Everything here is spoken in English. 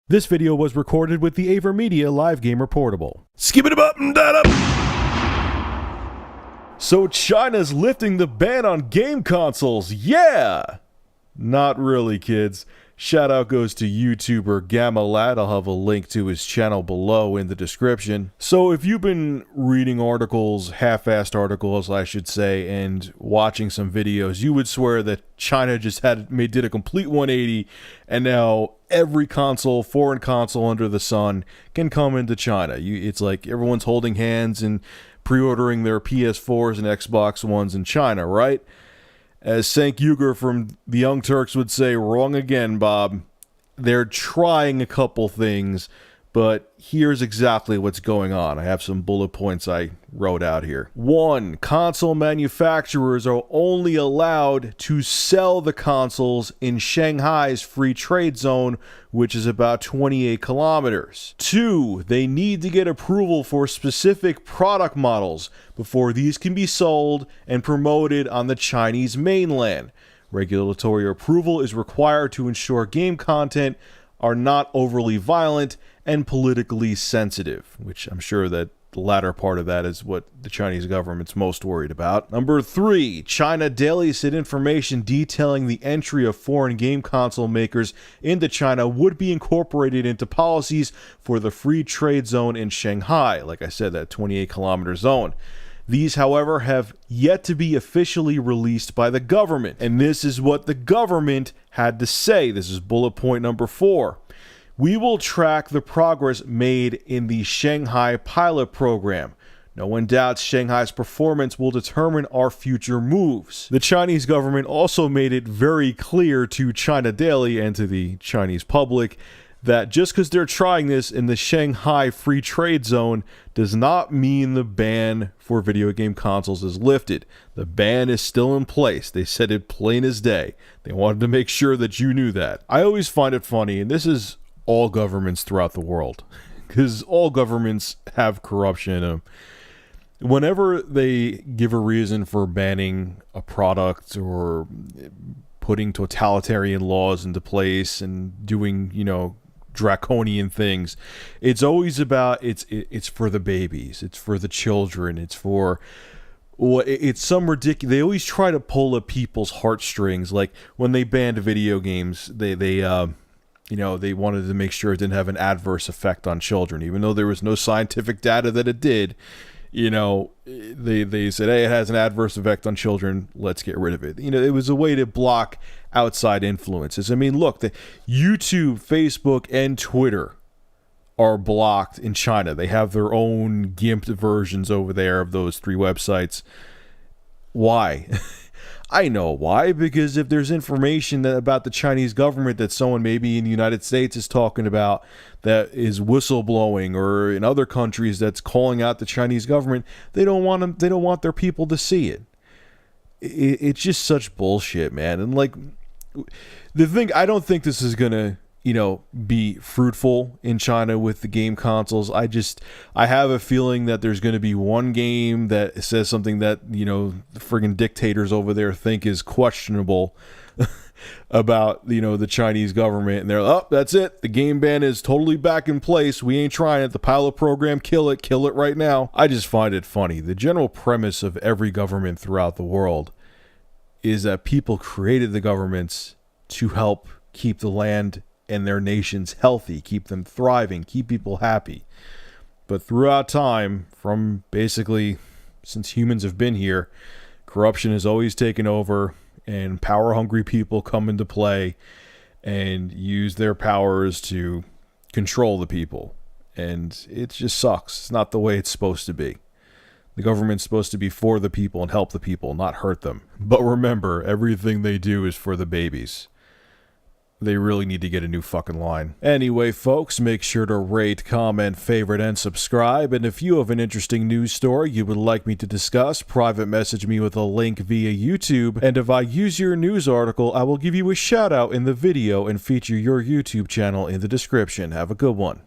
This video was recorded with the AverMedia Live Gamer Portable. Skip it up and that up! So China's lifting the ban on game consoles, yeah! Not really, kids. Shout out goes to YouTuber Gammalad. I'll have a link to his channel below in the description. So if you've been reading articles, half-assed articles I should say, and watching some videos, you would swear that China just did a complete 180, and now every console, foreign console under the sun, can come into China. It's like everyone's holding hands and pre-ordering their PS4s and Xbox Ones in China, right? As Cenk Uygur from the Young Turks would say, wrong again, Bob. They're trying a couple things, but here's exactly what's going on. I have some bullet points I wrote out here. 1. Console manufacturers are only allowed to sell the consoles in Shanghai's free trade zone, which is about 28 kilometers. 2. They need to get approval for specific product models before these can be sold and promoted on the Chinese mainland. Regulatory approval is required to ensure game content are not overly violent and politically sensitive, which I'm sure that the latter part of that is what the Chinese government's most worried about. Number 3, China Daily said information detailing the entry of foreign game console makers into China would be incorporated into policies for the free trade zone in Shanghai. Like I said, that 28-kilometer zone. These, however, have yet to be officially released by the government. And this is what the government had to say. This is bullet point number 4. We will track the progress made in the Shanghai pilot program. No one doubts Shanghai's performance will determine our future moves. The Chinese government also made it very clear to China Daily and to the Chinese public that just because they're trying this in the Shanghai free trade zone does not mean the ban for video game consoles is lifted. The ban is still in place. They said it plain as day. They wanted to make sure that you knew that. I always find it funny, and this is all governments throughout the world, because all governments have corruption in them. Whenever they give a reason for banning a product or putting totalitarian laws into place and doing, draconian things, it's always about it's for the babies, it's for the children, it's some ridiculous. They always try to pull at people's heartstrings. Like when they banned video games, they wanted to make sure it didn't have an adverse effect on children, even though there was no scientific data that it did. They said, hey, it has an adverse effect on children, let's get rid of it. It was a way to block outside influences. I mean, look, the YouTube, Facebook, and Twitter are blocked in China. They have their own gimped versions over there of those 3 websites. Why? I know why, because if there's information about the Chinese government that someone maybe in the United States is talking about that is whistleblowing, or in other countries that's calling out the Chinese government, they don't want their people to see it. It's just such bullshit, man. And like the thing, I don't think this is gonna be fruitful in China with the game consoles. I have a feeling that there's going to be one game that says something that, the friggin' dictators over there think is questionable about, the Chinese government. And they're, oh, that's it. The game ban is totally back in place. We ain't trying it. The pilot program, kill it right now. I just find it funny. The general premise of every government throughout the world is that people created the governments to help keep the land and their nations healthy, keep them thriving, keep people happy. But throughout time, from basically since humans have been here, corruption has always taken over, and power-hungry people come into play and use their powers to control the people. And it just sucks. It's not the way it's supposed to be. The government's supposed to be for the people and help the people, not hurt them. But remember, everything they do is for the babies. They really need to get a new fucking line. Anyway, folks, make sure to rate, comment, favorite, and subscribe. And if you have an interesting news story you would like me to discuss, private message me with a link via YouTube. And if I use your news article, I will give you a shout out in the video and feature your YouTube channel in the description. Have a good one.